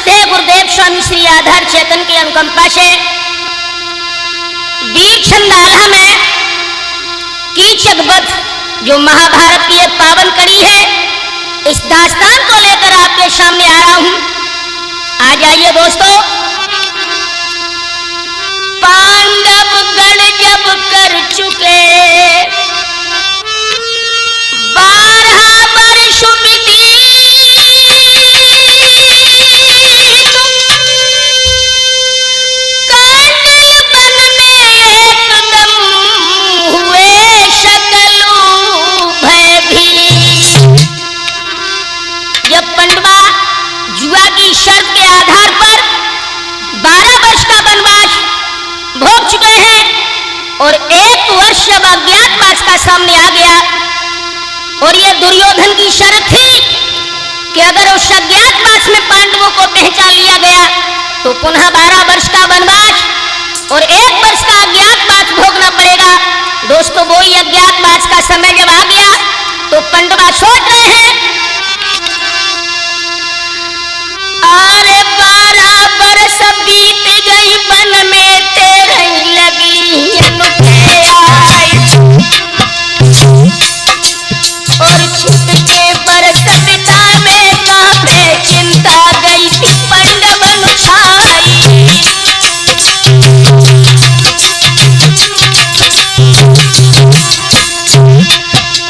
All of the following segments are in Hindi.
श्रद्धेय गुरुदेव स्वामी श्री आधार चेतन की अनुकंपा से वीर छंदाला में कीचक वध जो महाभारत की एक पावन कड़ी है, इस दास्तान को लेकर आपके सामने आ रहा हूं। आ जाइए दोस्तों। पांडव गण जब कर चुके 12 वर्ष बीती, शर्त के आधार पर 12 वर्ष का वनवास भोग चुके हैं और 1 वर्ष जब अज्ञातवास का सामने आ गया और ये दुर्योधन की शर्त थी कि अगर उस अज्ञातवास में पांडवों को पहचान लिया गया तो पुनः 12 वर्ष का वनवास और 1 वर्ष का अज्ञातवास भोगना पड़ेगा। दोस्तों, वो ही अज्ञातवास का समय जब आ गया तो पांडव सोच रहे हैं, अरे 12 वर्ष बीत गई वन में तेरे लगी और छिप के बरस पिता में कांपे चिंता गई थी पांडव अनुछाई।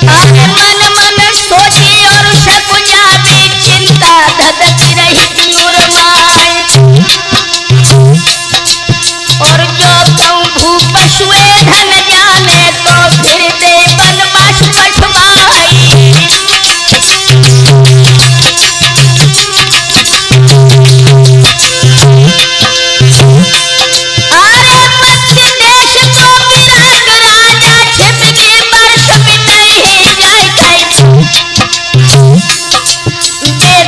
अरे मन मन सोची और शकुजा भी चिंता धधक रही थी और जो कहूँ भूप पशुए धन जाने तो फिर दे वनवास पठवाई। अरे मध्य देश को विराग राजा छिपके वर्ष बिताई जाए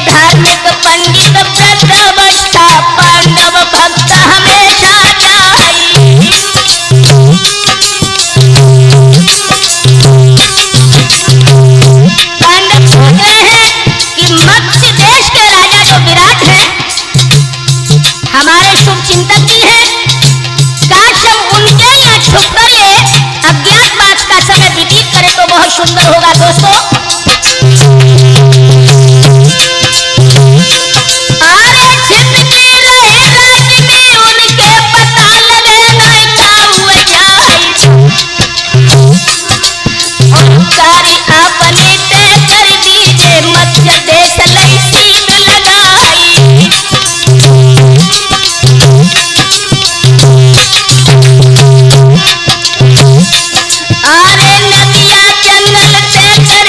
धार्मिक पंडित वृद्धावस्था पांडव भक्त हमेशा जाई। पांडव सोच रहे हैं कि मत्स्य देश के राजा जो विराट है, हमारे शुभ चिंतक जी हैं, काश हम उनके यहाँ छुपकर ये अज्ञातवास का समय व्यतीत करें तो बहुत सुंदर होगा। दोस्तों, अरे नदिया जंगल से कर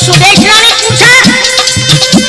सुदेशना ने पूछा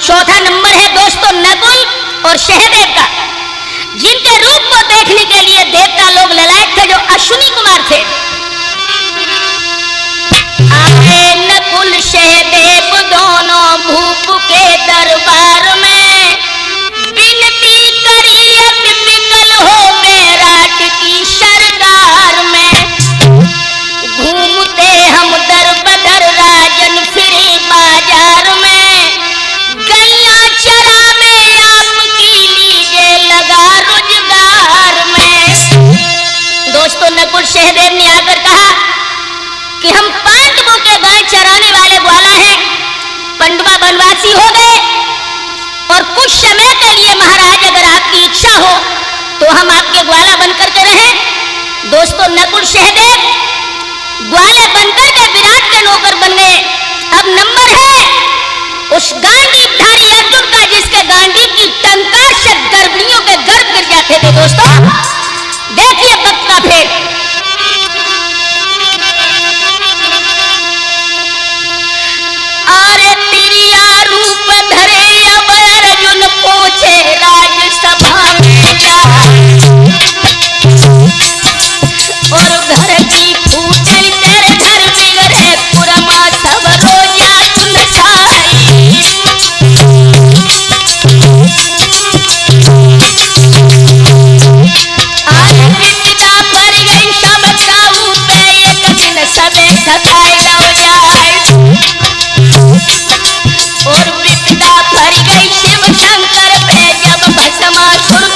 चौथा नंबर है दोस्तों नकुल और सहदेव का, जिनके रूप को देखने के लिए देवता लोग ललायत थे, जो अश्विनी कुमार थे। आए नकुल सहदेव दोनों भूप के दरबार में, विनती करी अब विकल हो मेराठ की सरदार में। घूमते हम दर बदर राजन फिरे बाजार में, गैया चरावे आपकी लीजिए लगा रोजगार में। दोस्तों नकुल सहदेव ने आकर कहा कि हम पांडवों के गाय चराने वाले ग्वाला हैं, पंडवा वनवासी हो गए और कुछ समय के लिए महाराज अगर आपकी इच्छा हो तो हम आपके ग्वाला बनकर के रहें। दोस्तों नकुल सहदेव ग्वाले बनकर के विराट के नौकर बन गए। अब नंबर है उस गांडीवधारी अर्जुन का, जिसके गांडी की टंकार से गर्भिणियों के गर्भ गिर जाते थे। दोस्तों देखिए वक्त का फेर। अरे तिरिया रूप धरे अब अर्जुन पहुंचे राजसभा में जाए, और घर की फूटे तेरे घर बिगड़े पुरमा सब रोजा सुनसाई। आज विपदा पर गई सब काऊ पे, एक दिन सबे सताई लव जाए, और विपदा पर गई शिव शंकर पे, जब भस्मासुर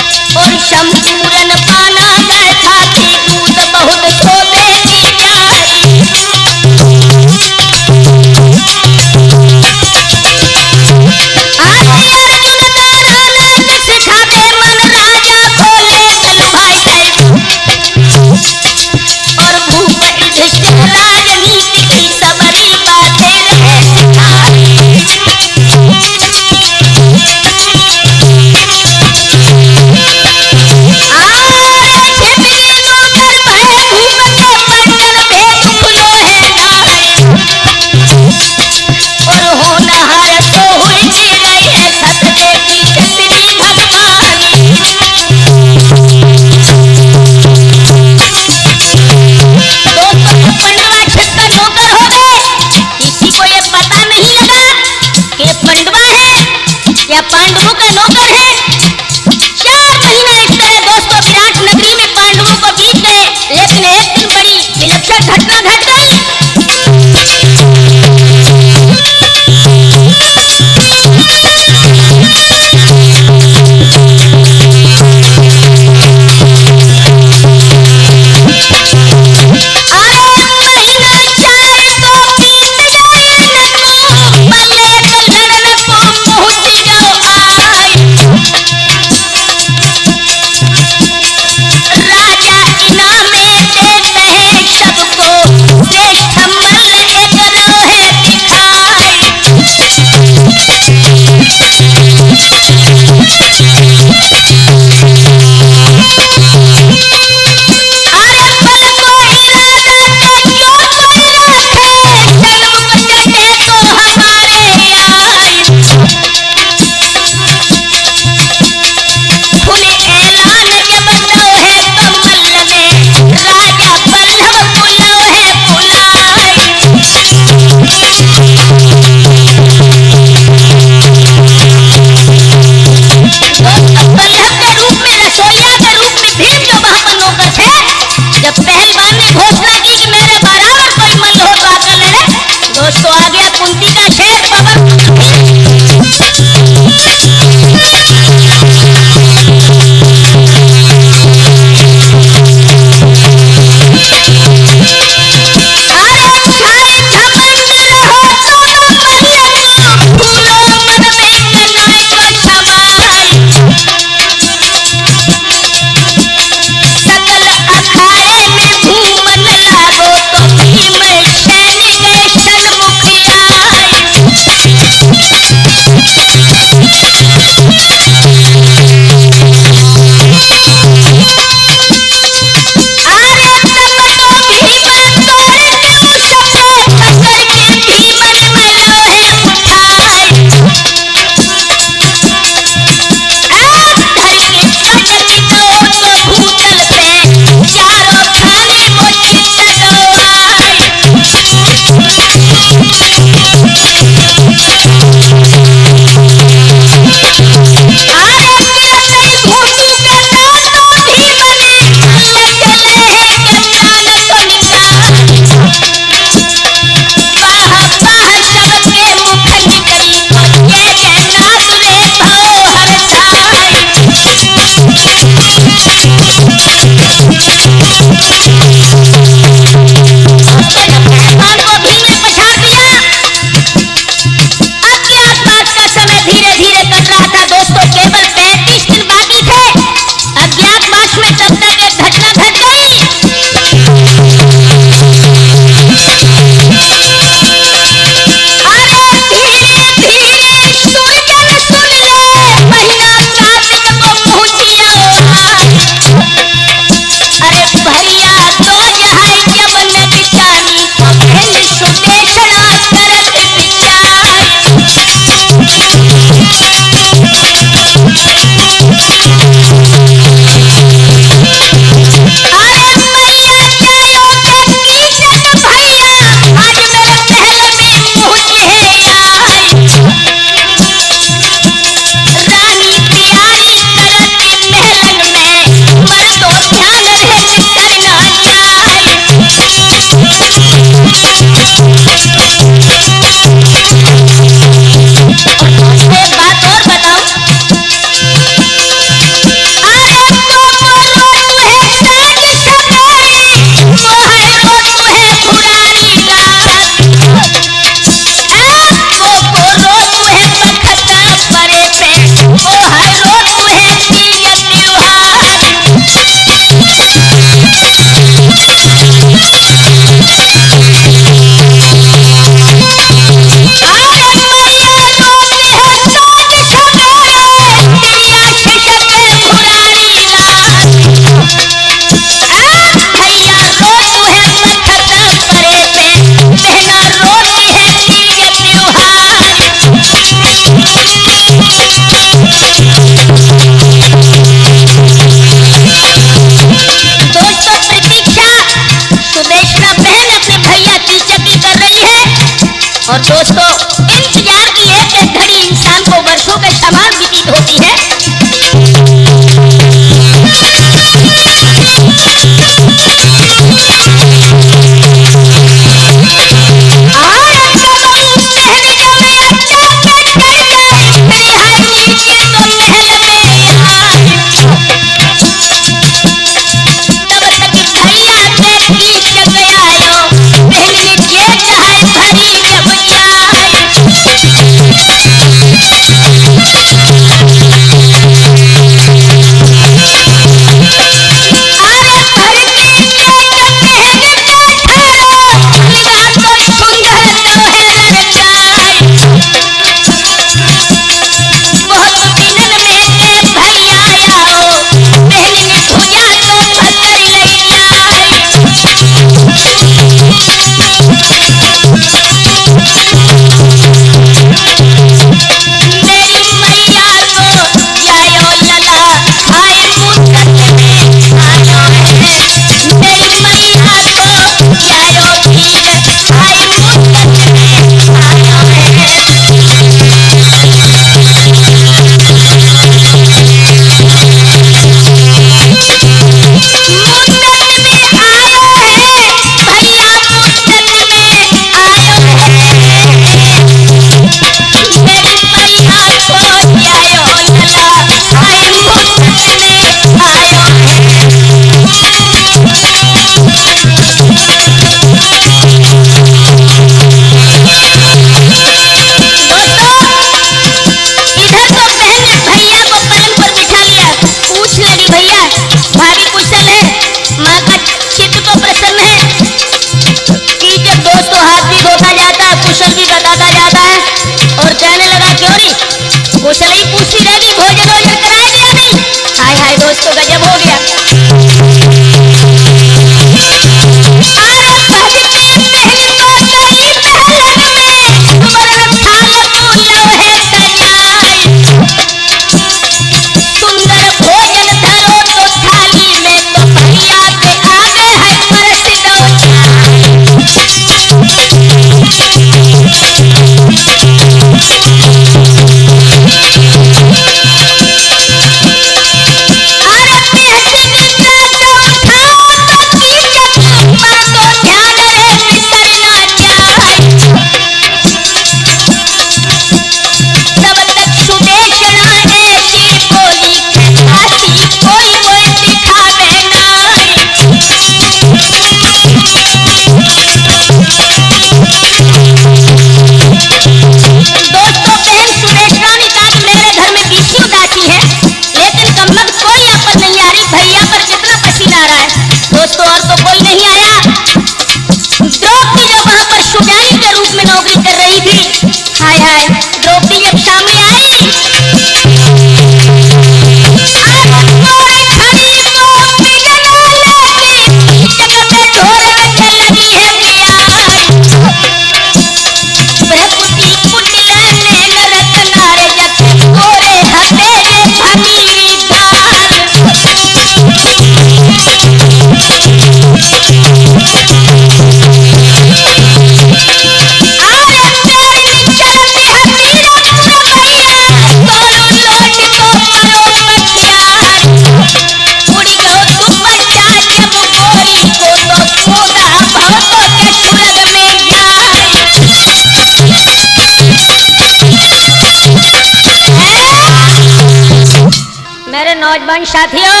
नौजवान साथियों,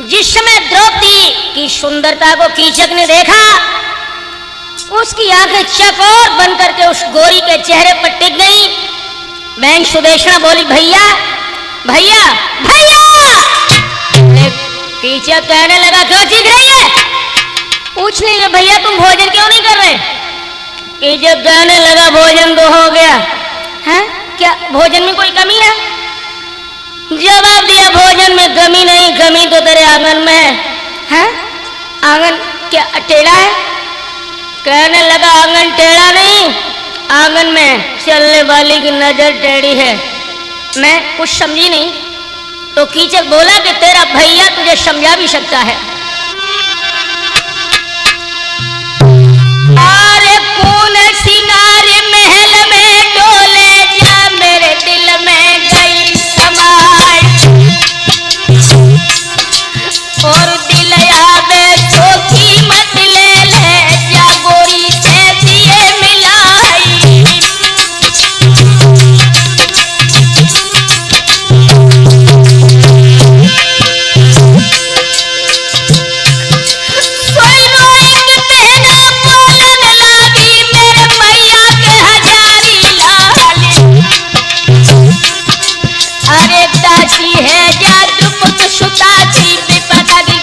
जिस समय द्रौपदी की सुंदरता को कीचक ने देखा, उसकी आंखें चकोर बन करके उस गोरी के चेहरे पर टिक गई। बहन सुदेशना बोली, भैया भैया भैया। कीचक कहने लगा, क्यों चीख रही है? पूछने लगे, भैया तुम भोजन क्यों नहीं कर रहे? कीचक कहने लगा, भोजन तो हो गया है, क्या भोजन में कोई कमी है? जवाब दिया, भोजन में कमी नहीं, कमी तो तेरे आंगन में है। आंगन क्या टेढ़ा है? कहने लगा, आंगन टेढ़ा नहीं, आंगन में चलने वाली की नजर टेढ़ी है। मैं कुछ समझी नहीं। तो कीचक बोला कि तेरा भैया तुझे समझा भी सकता है। अरे कौन सिंगार महल में डोले जा, मेरे दिल में गई समाए, और दिल आवे तो कीमत ले ले जा, गोरी से दिए मिलाई। सोई रोई के पहना बोलन लागी, मेरे मैया के हजारी लाल। अरे दासी है जा द्रुपद सुता थी, विपदा की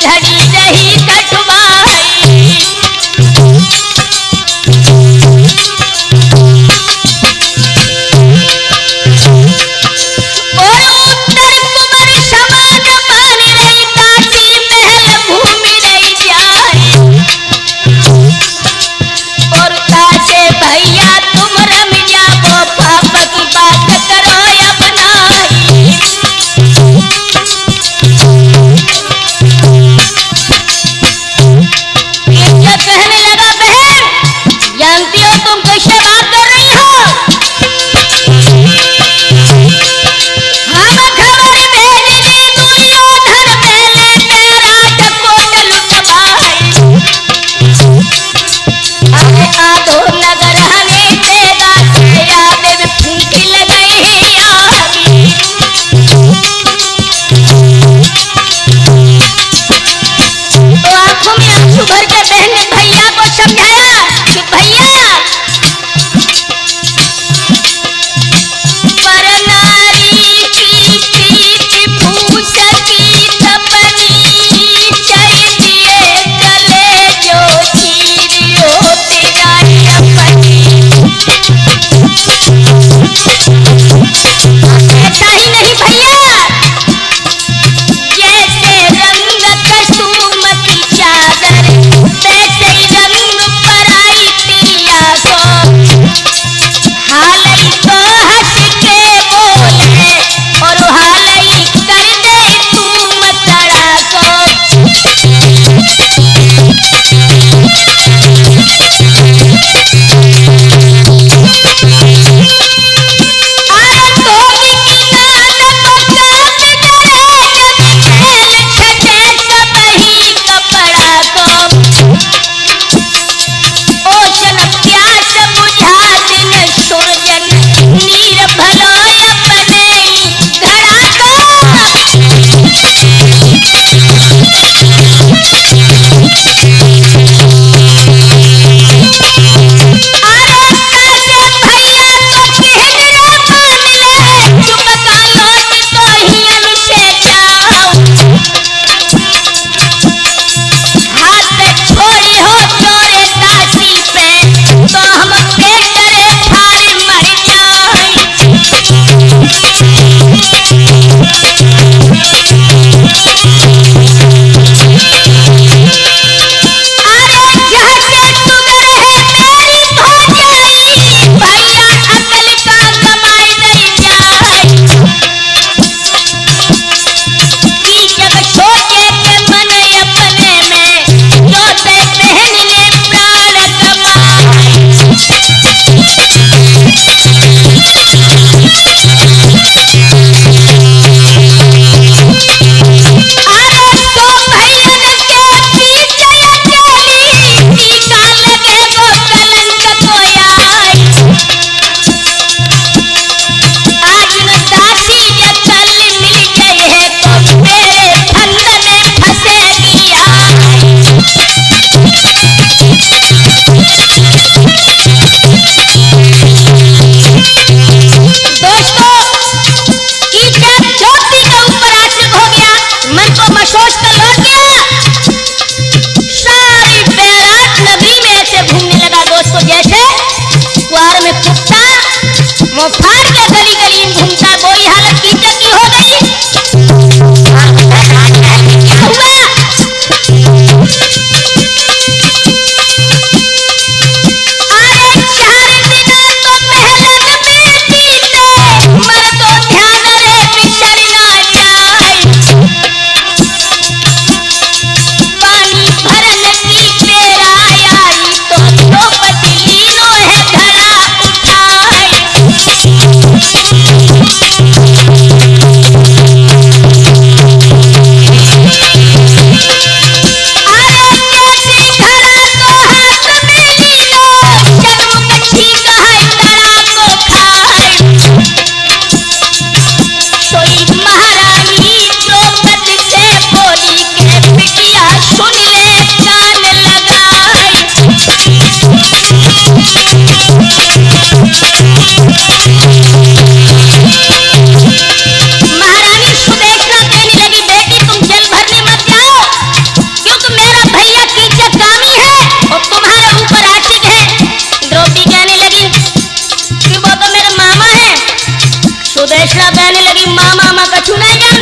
माँ मामा का छूना जान।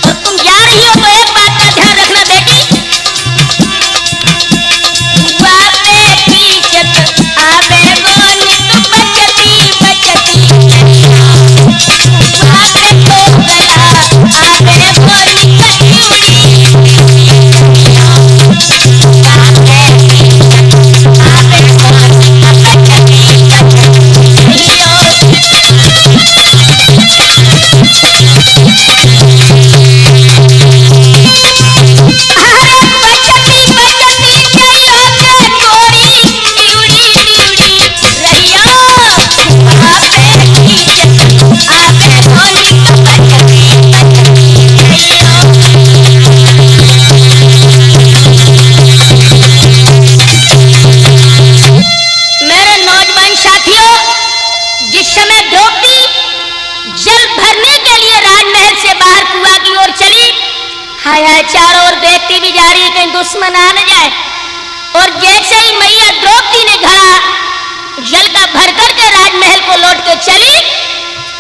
और तुम जा रही हो तो एक बात का ध्यान रखना बेटी, बापे की चत आबे गोनी तू बचती बचती, बापे को गला आबे गोनी कटिउड़ी, बापे की चत आबे गोनी बचती बचती यो। चारों ओर देखती भी जा रही है कहीं दुश्मन आ न जाए। और जैसे ही मैया द्रौपदी ने घड़ा जल का भर करके राजमहल को लौट के चली,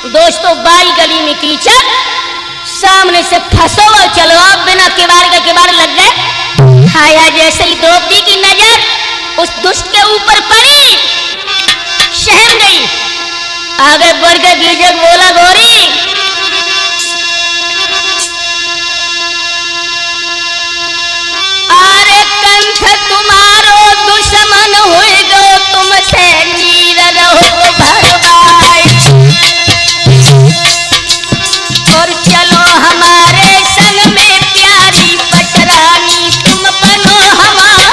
दोस्तों बाई गली में कीचड़, सामने से फंसो और चलो आप बिना किवाड़ के किवाड़ लग गए। हाया जैसे ही द्रौपदी की नजर उस दुष्ट के ऊपर पड़ी, सहम गई, आगे बढ़ के गिरजक बोला गौरी तुम्हारो दुश्मन हुई गो तुमसे नीर रहो भरवाई, और चलो हमारे संग में प्यारी पटरानी तुम बनो हमारी।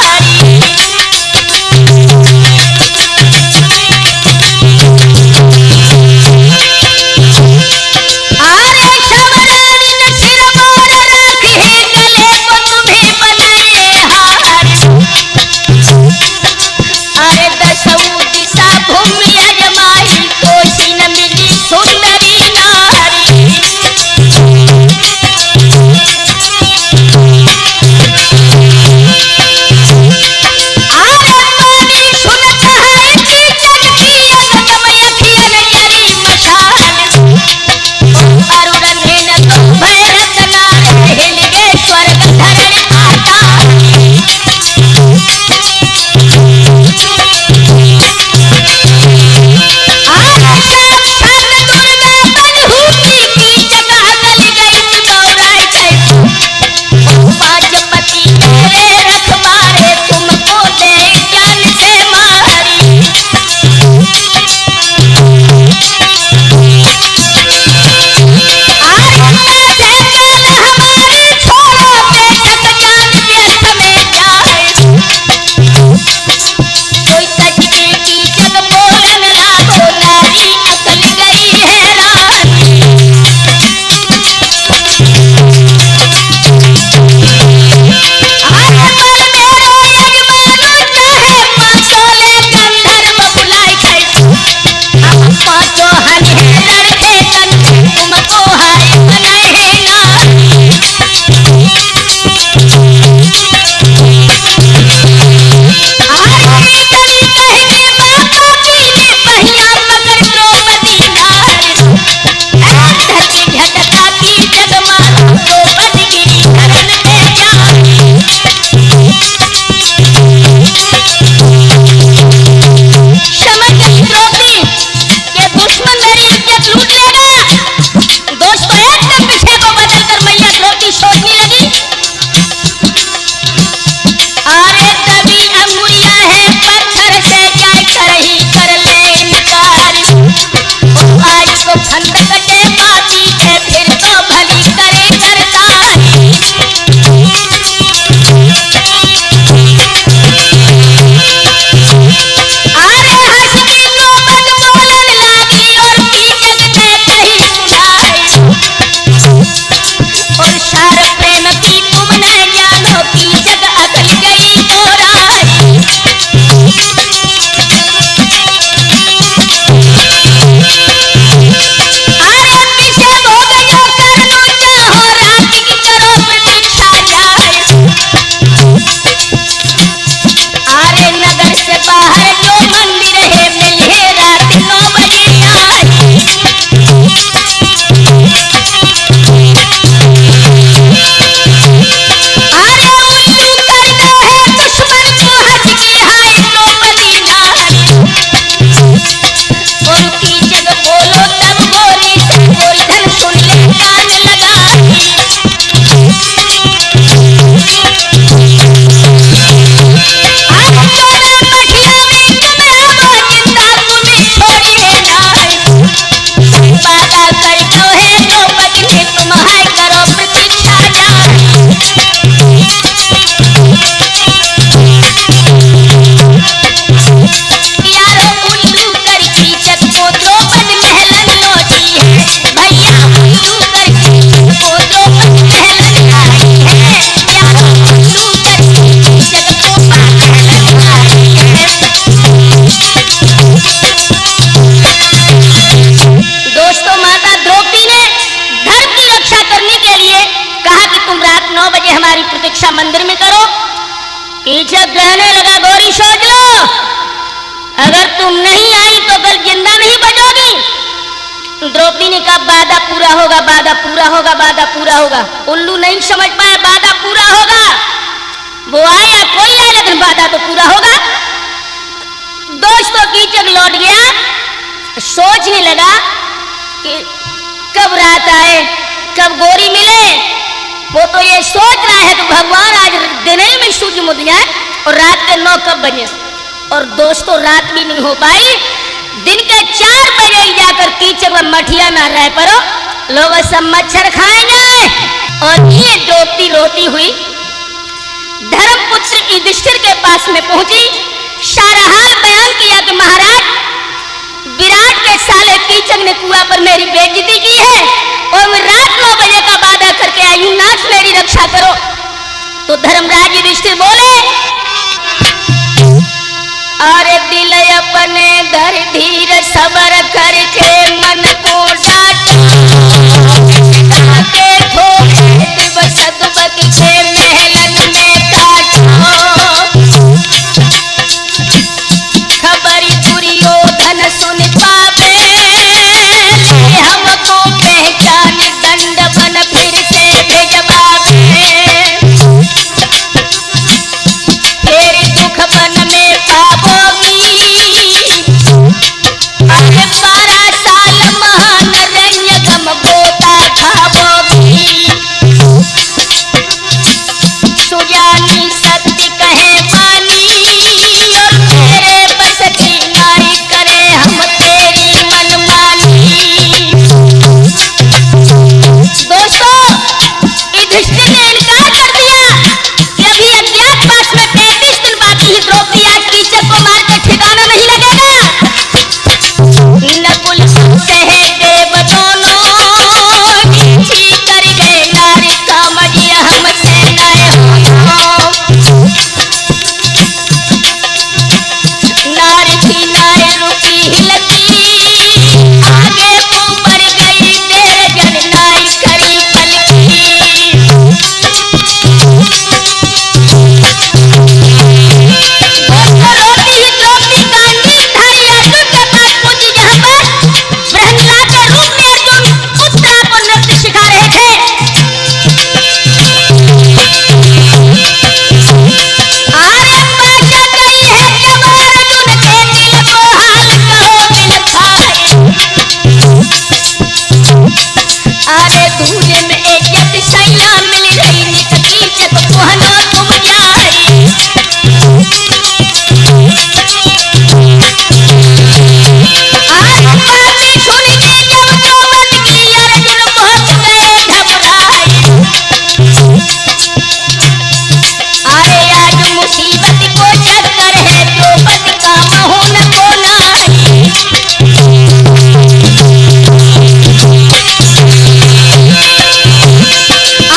प्रतीक्षा मंदिर में करो। कीचक कहने लगा, गौरी सोच लो, अगर तुम नहीं आई तो कल जिंदा नहीं बचोगी। द्रौपदी ने कहा, वादा पूरा होगा, वादा पूरा होगा, वादा पूरा होगा। उल्लू नहीं समझ पाया, वादा पूरा होगा। वो आया कोई आया, लेकिन वादा तो पूरा होगा। दोस्तों, कीचक लौट गया, सोचने लगा कि कब रात आए, कब गौरी मिले। वो तो ये सोच रहा है कि भगवान आज दिन ही में सूर्य मुद जाए और रात के 9 कब बजे। और दोस्तों, रात भी नहीं हो पाई। दिन के 4 बजे जाकर कीचक में मठिया में रह पड़ो, लोग सब मच्छर खाएंगे। और ये द्रौपदी रोती हुई धर्मपुत्र युधिष्ठिर के पास में पहुंची, सारा हाल बयान किया कि महाराज, विराट के साले कीचक ने कुआं पर मेरी बेइज्जती की है और मैं रात 9 बजे का वादा करके आई हूं, नाथ मेरी रक्षा करो। तो धर्मराज युधिष्ठिर बोले, अरे दिल अपने धर धीर सबर करके मन को डांटो, ताके थोड़े दिवस दुबक के महलन में काटो। खबरी दुर्योधन सुन पावे, हमको पहचान दंड बन फिर से भिजवावे। फिर दुख बन में पावोगी, अरे 12 साल महान रण्य गम गोता खावोगी। सुजानी सत्य कहे मानी, और तेरे बस की नाई करे हम तेरी मनमानी। दोस्तों, युधिष्ठिर ने इनकार कर दिया कि अभी अज्ञातवास में 35 दिन बाकी है। द्रौपदी आज कीचक को मार के ठिकाना नहीं लगेगा। नकुल सहदेव दोनों नीची कर गए, नारी कामजिया हमसे नए हो। नारी थी नारी रुकी हिलकी, आगे ऊपर गई तेरे जन नाई करी पलकी। दोस्तों, रोती ही द्रौपदी गांडीव धारी अर्जुन के पास पहुंची, जहां पर ब्रह्मला के रूप में अर्जुन उत्तरा को नृत्य सिखा रहे थे। आरे पाशा गई है जब अर्जुन के दिल को हाल कहो दिल खाए। आरे दूर में इज्जत सैया मिल रही, नित कीचक कहना तुम जाए। आरे बातें सुन के जब द्रौपद की अर्जुन पहुंच गए घबराए। अरे आज मुसीबत को चक्कर है, द्रौपद का महोन को नाई।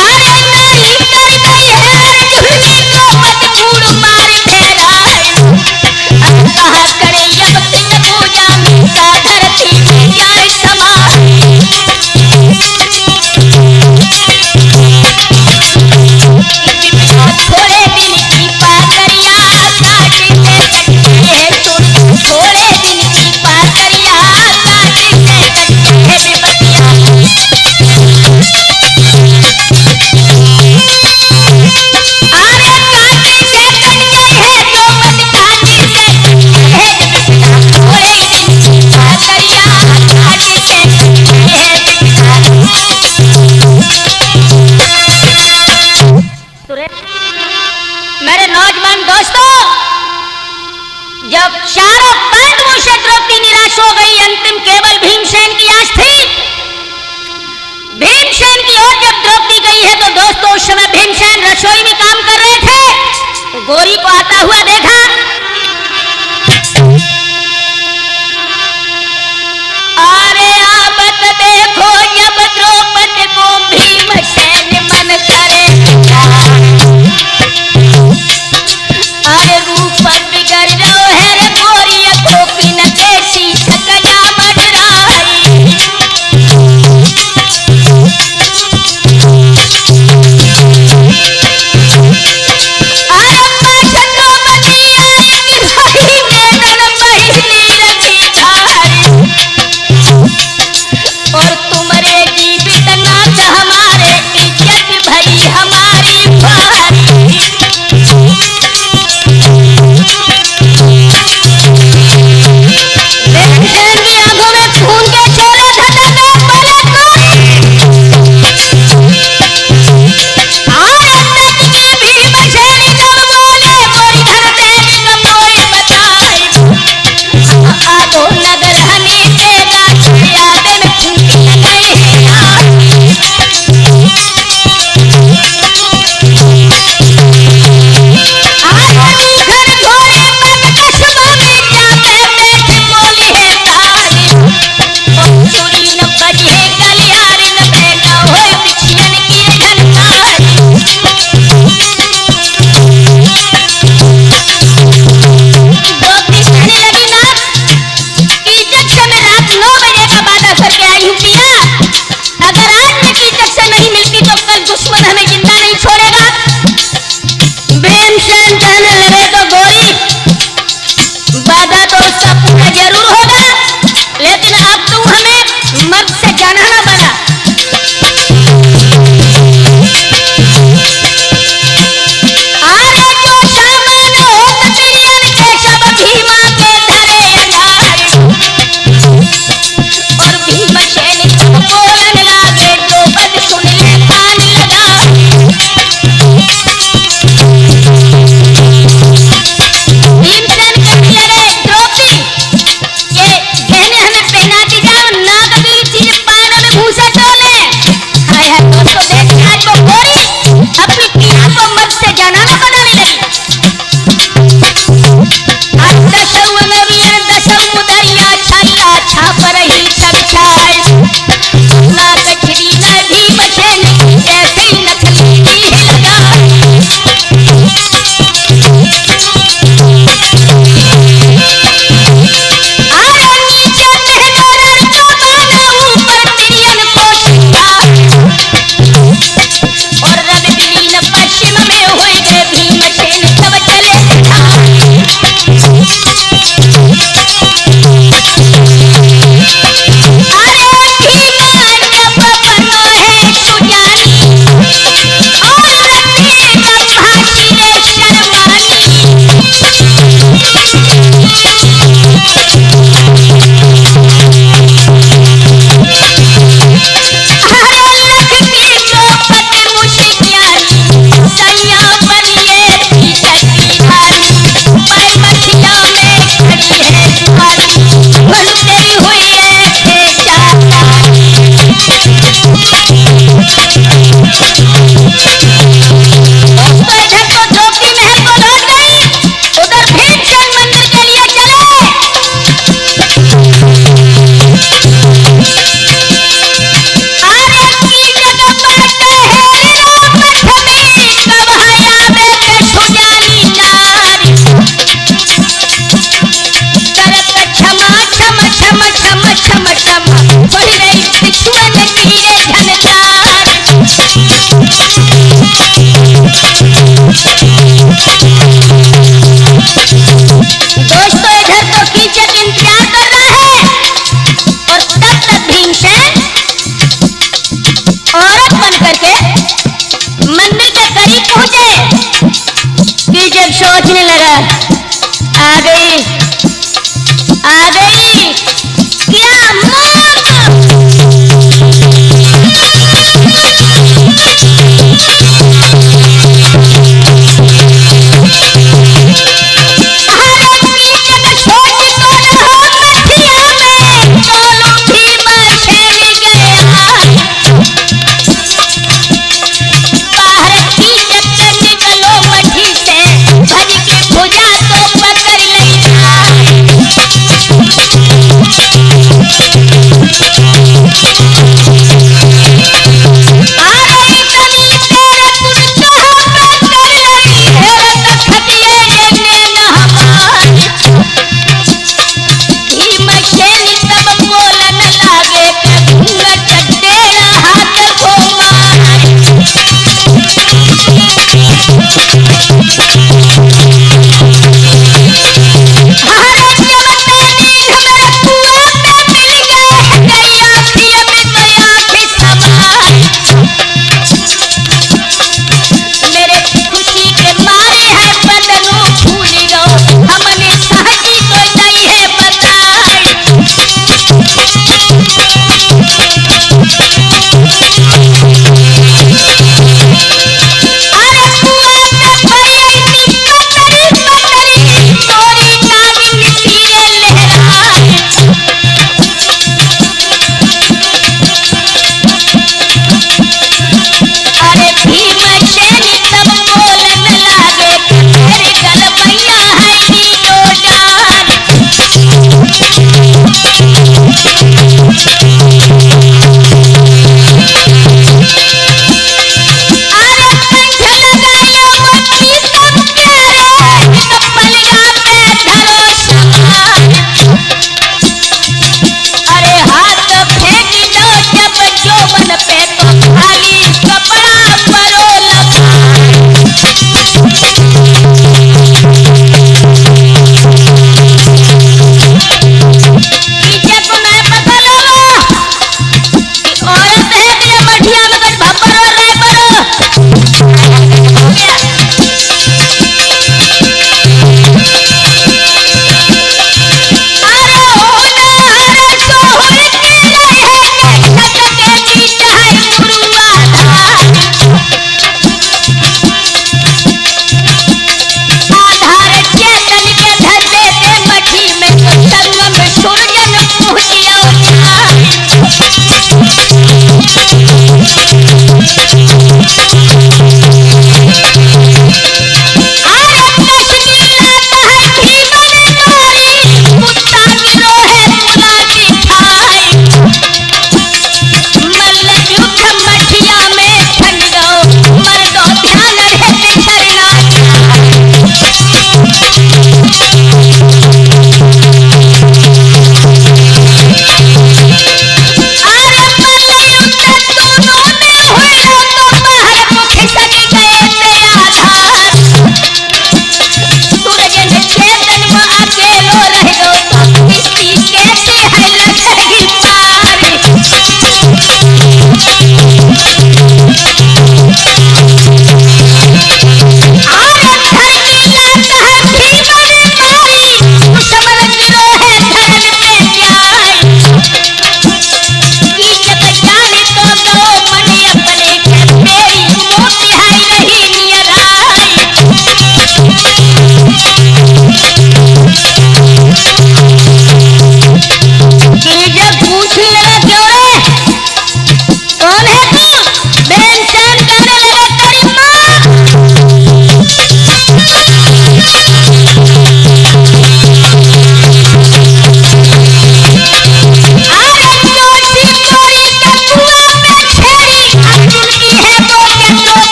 अरे नाई कर गई है अर्जुन ने द्रौपद कूड़ मार फेराए। कहा करे अब सिंह पूजा में का धरती में जाए समाए। थोड़े दिन की पाकरिया काट से कटते हैं सुर, थोड़े दिन की पाकरिया काट से कटते हैं बेबतिया। अरे काट से कट गई है द्रौपद, काट से कटते हैं बेबतिया। थोड़े दिन की पाकरिया काट से कटते हैं बेबतिया। मेरे नौजवान दोस्तों, जब चारों पांडवों से द्रौपदी निराश हो गई, अंतिम केवल भीमसेन की आस थी। भीमसेन की ओर जब द्रौपदी गई है तो दोस्तों, उस समय भीमसेन रसोई में काम कर रहे थे। गौरी को आता हुआ देखा। अरे आवत देखो जब द्रौपदी को भीमसेन मन करे। अरे रूप बिगड़ रहो है रे गोरी, गोपी न कैसी सकजा मडराई। आ गई